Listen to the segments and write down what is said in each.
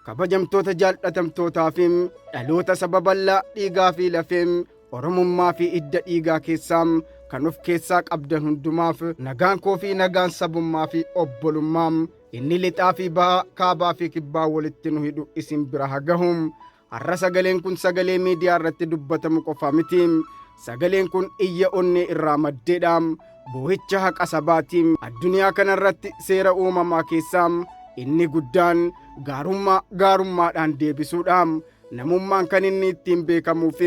kabajamtoota jaallatamtootaa fi dhaloota saba bal'aa dhiigaa fi lafee Oromummaa fi idda dhiigaa keessaa kan of keessaa qabdan hundumaaf nagaan koo fi nagaan sabummaa fi obbolummaa inni lixaa fi bahaa kaabaa fi kibbaa walitti nu hidhu isin bira haa gahu. Har'a sagaleen kun sagalee miidiyaa irratti dubbatamu qofa miti. Sagaleen kun iyya onnee irraa maddeedha. Boo'icha haqa sabaati. Addunyaa kanarratti seera uumamaa keessaa inni guddaan gaarummaadhaan deebisuudha. Namummaan kan inni ittiin beekamuuf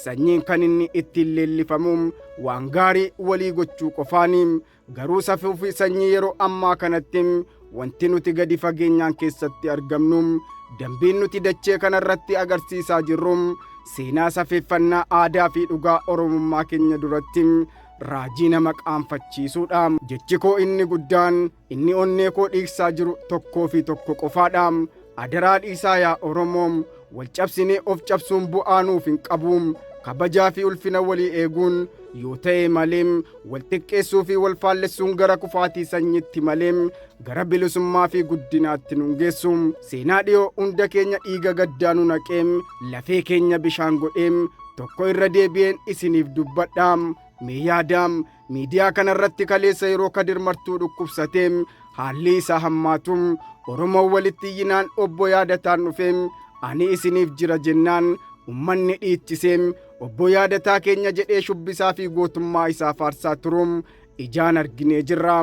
sanyiin kan inni ittiin leellifamu waan gaarii walii gochuu qofaani. Garuu safuu fi sanyii yeroo ammaa kanatti wanti nuti gadi fageenyaan keessatti argamnu dambiin nuti dachee kanarratti agarsiisaa jirru seenaa safeeffannaa aadaa fi dhugaa oromummaa keenya duratti raajii nama qaanfachiisuudha. Jechi koo inni guddaan inni onnee koo dhiigsaa jiru tokkoo fi tokko qofaadha. Adaraa dhiisaa yaa Oromoo, wal cabsinee of cabsuun bu'aa nuuf hin qabu. Kabajaa fi ulfina walii eeguun yoo ta'e malee wal xiqqeessuu fi wal faallessuun gara kufaatii sanyiitti malee gara bilisummaa fi guddinaatti nu geessu. Seenaa dhiyoo hunda keenya dhiiga gaddaa nu naqee lafee keenya bishaan godhee tokko irra deebi'een isiniif dubbadha. Mee yaadaa miidiyaa kanarratti kaleessa yeroo Kadir Martuu dhukkubsatee haalli isaa hammaatu Oromoo walitti iyyinaan obbo Yaadataan dhufee ani isiniif jira jennaan ummanni dhiichisee obbo Yaadataa keenya jedhee shubbisaa fi gootummaa isaa faarsaa turuun ijaan arginee jirra.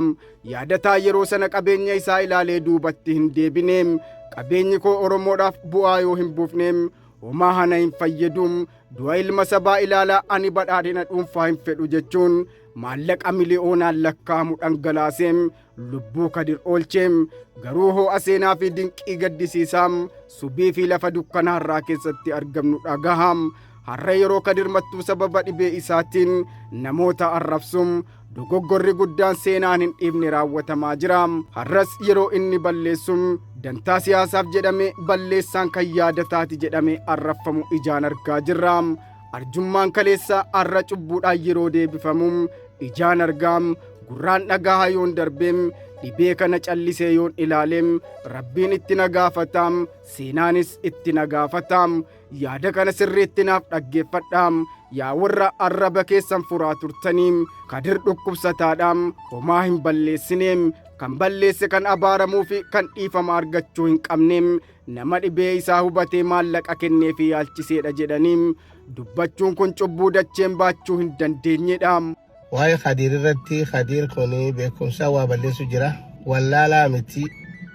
Yaadataa yeroo sana qabeenya isaa ilaalee duubatti hin deebine. Qabeenyi koo Oromoodhaaf bu'aa yoo hin buufne homaa hana hin fayyadu. Du'a ilma sabaa ilaalaa ani badhaadhina dhuunfaa hin fedhu jechuun maallaqa miliyoonaan lakkaa'amu dhangalaasee lubbuu Kadir oolchee. Garuu ho'a seenaa fi dinqii gaddisiisaa subii fi lafa dukkanaarraa keessatti argamnu dhagaha. Har'a yeroo Kadir Martuu sababa dhibee isaatiin namoota arrabsuun dogoggorri guddaan seenaan hin dhiifne raawwatamaa jira. Har'as yeroo inni balleessuun dantaa siyaasaaf jedhame balleessaan kan Yaadataati jedhame arraffamu ijaan argaa jirra. Arjummaan kaleessa har'a cubbuudhaan yeroo deebifamu ijaan argaa. Gurraan dhagaa yoon darbeem dhibee kana callisee yoon ilaaleem rabbiin itti nagaafatam seenaanis itti nagaafatam. Yaada kana sirriitti naaf dhaggeeffadhaam. Yaa warra arraba keessan furaa turtaniim Kadir dhukkubsataadhaam homaa hin balleessineem. Kan balleesse kan abaaramuu fi kan dhiifama argachuu hin qabneem nama dhibee isaa hubatee maallaqa kennee fi yaalchiseedha jedhaniim dubbachuun kun cubbuu dacheen baachuu hin dandeenyedha. Waa'ee Kadir irratti Kadir kun beekumsa waa balleessu jira. Wallaalaa miti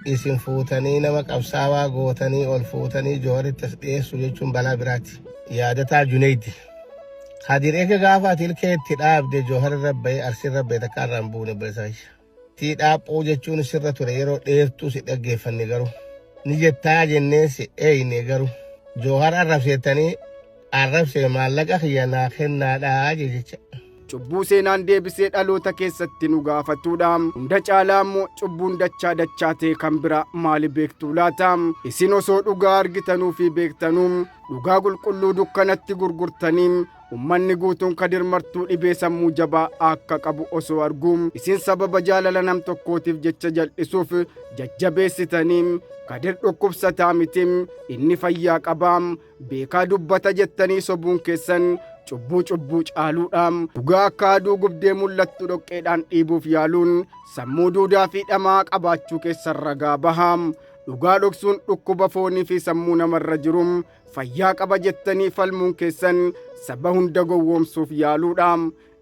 isin fuutanii nama qabsaawaa gootanii ol fuutanii Joharitti dhiyeessu jechuun balaa biraati. Yaadataa Junayd Kadir eega gaafa ati ilkee itti dhaabde Johar irra bahee Arsii irra bahee takka irraa hin buune bilisa. Tii dhaaphuu jechuun sirra ture yeroo dheertuu si dhaggeeffanne garuu ni jettaa jennee si eeyne garuu Johar arrabseettanii arrabsee maallaqa kiyya naa kennaadhaa jecha. Cubbuu seenaan deebisee dhaloota keessatti nu gaafatuudha. Hunda caalaa immoo cubbuun dachaa ta'e kan bira maali beektuu laata? Isin osoo dhugaa argitanuu fi beektanuu dhugaa qulqulluu dukkanatti gurgurtanii ummanni guutuun Kadir Martuu dhibee sammuu jabaa akka qabu osoo arguu isin sababa jaalala nam tokkootiif jecha jal'isuuf jajjabeessitanii Kadir dhukkubsataa miti inni fayyaa qabaa beekaa dubbata jettanii sobuun keessan cubbuu caaluudha. Dhugaa akka aduu gubdee mul'attu dhoqqeedhaan dhiibuuf yaaluun sammuu duudaa fi dhamaa qabaachuu keessan ragaa baha. Dhugaa dhoksuun dhukkuba foonii fi sammuu namarra jiru fayyaa qaba jettanii falmuun keessan saba hunda gowwoomsuuf yaaluudha.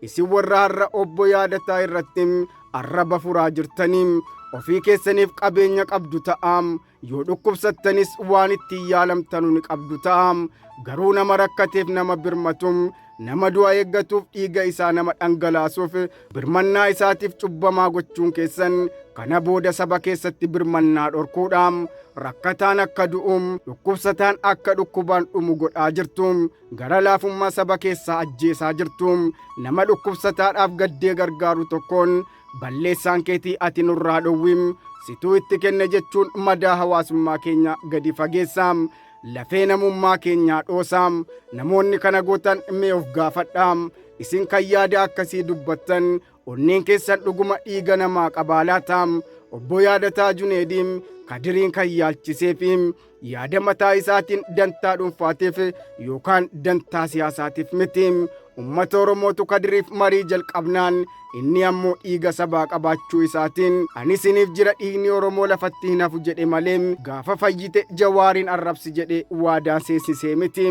Isin warra har'a obbo Yaadataa irratti arraba furaa jirtanii ofii keessaniif qabeenya qabdu ta'aa yoo dhukkubsattanis waan ittiin yaalamtanu ni qabdu ta'aa. Garuu nama rakkateef nama birmatuuf nama du'a eeggatuuf dhiiga isaa nama dhangalaasuuf birmannaa isaatiif cubbamaa gochuun keessan kana booda saba keessatti birmannaa dhorkuudha. Rakkataan akka du'uum dhukkubsataan akka dhukkubaan dhumu godhaa jirtu. Gara laafummaa saba keessaa ajjeesaa jirtu. Nama dhukkubsataadhaaf gaddee gargaaru tokkoon balleessaan keetii ati nurraa dhowwim situu itti kenne jechuun madaa hawaasummaa keenya gadi fageessaam. Lafee namummaa keenyaa dhoosaam. Namoonni kana gootan mee of gaafadhaam. Isin kan yaada akkasii dubbattan onneen keessan dhuguma dhiiga namaa qabaalaatam. obbo Yaadataa Juneediin Kadiriin kan yaalchisee fi yaada mataa isaatiin dantaa dhuunfaatiif yookaan dantaa siyaasaatiif miti. Uummata Oromootu Kadiriif marii jalqabnaan inni ammoo dhiiga sabaa qabaachuu isaatiin ani isiniif jira dhiigni Oromoo lafatti hin hafu jedhe malee gaafa fayyite Jawaariin arrabsi jedhe waadaa seensisee miti.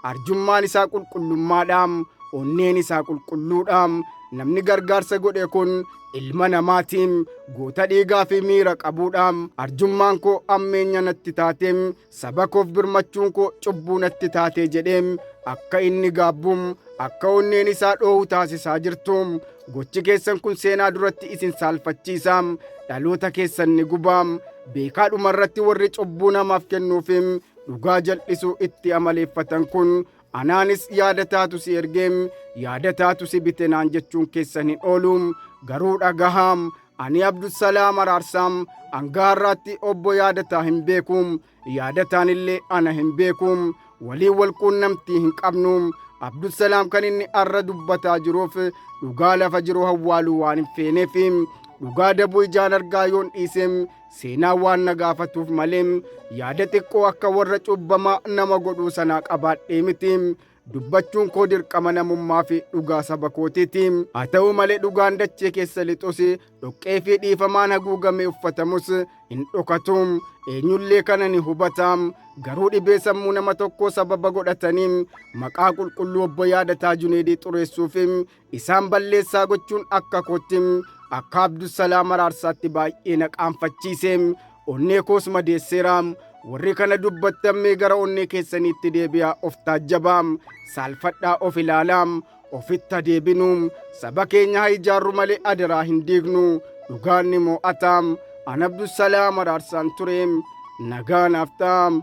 Arjummaan isaa qulqullummaadhaam, onneen isaa qulqulluudhaam. Namni gargaarsa godhe kun ilma namaatiin goota dhiigaa fi miira qabuudhaam. Arjummaan koo ammeenya natti taateem, saba koof birmachuun koo cubbuu natti taatee jedheem akka inni gaabbuum akka onneen isaa dhoohu taasisaa jirtuum. Gochi keessan kun seenaa duratti isin saalfachiisaam, dhaloota keessan ni gubaam. Beekaadhuma irratti warri cubbuu namaaf kennuufim dhugaa jal'isuu itti amaleeffatan kun anaanis Yaadataatu si ergeem, Yaadataatu si bite naan jechuun keessan hin ooluum. Garuu dhagahaam, ani Abdusalaam Araarsaam hanga har'aatti obbo Yaadataa hin beekuum, Yaadataan illee ana hin beekuum. Waliin wal quunnamtii hin qabnuum. Abdusalaam kan inni har'a dubbataa jiruuf dhugaa lafa jiru hawwaaluu waan hin feeneefim, dhugaa dabuu ijaan argaa yoon dhiiseem seenaa waan na gaafatuuf maleem yaada xiqqoo akka warra cubbamaa nama godhuu sanaa qabaadhee mitiim. Dubbachuun koo dirqama namummaa fi dhugaa saba kootiitiim. Haa ta'u malee dhugaan dachee keessa lixus dhoqqee fi dhiifamaan haguugamee uffatamus hin dhokatuum. Eenyullee kana ni hubataam. Garuu dhibee sammuu nama tokkoo sababa godhataniim maqaa qulqulluu obbo Yaadataa Juneedii xureessuufim isaan balleessaa gochuun akka kootiim akka Abdusalaam Araarsaatti baay'ee na qaanfachiiseem. Onnee koos madeesseeraam. Warri kana dubbattammee gara onnee keessaniitti deebi'aa of taajjabaam. Saalfadhaa of ilaalaam. Ofitti deebinuum. Saba keenya haa ijaarru malee adaraa hin diignu. Dhugaan ni mo'ataam. An Abdusalaam Araarsaan tureem. Nagaan haftaam.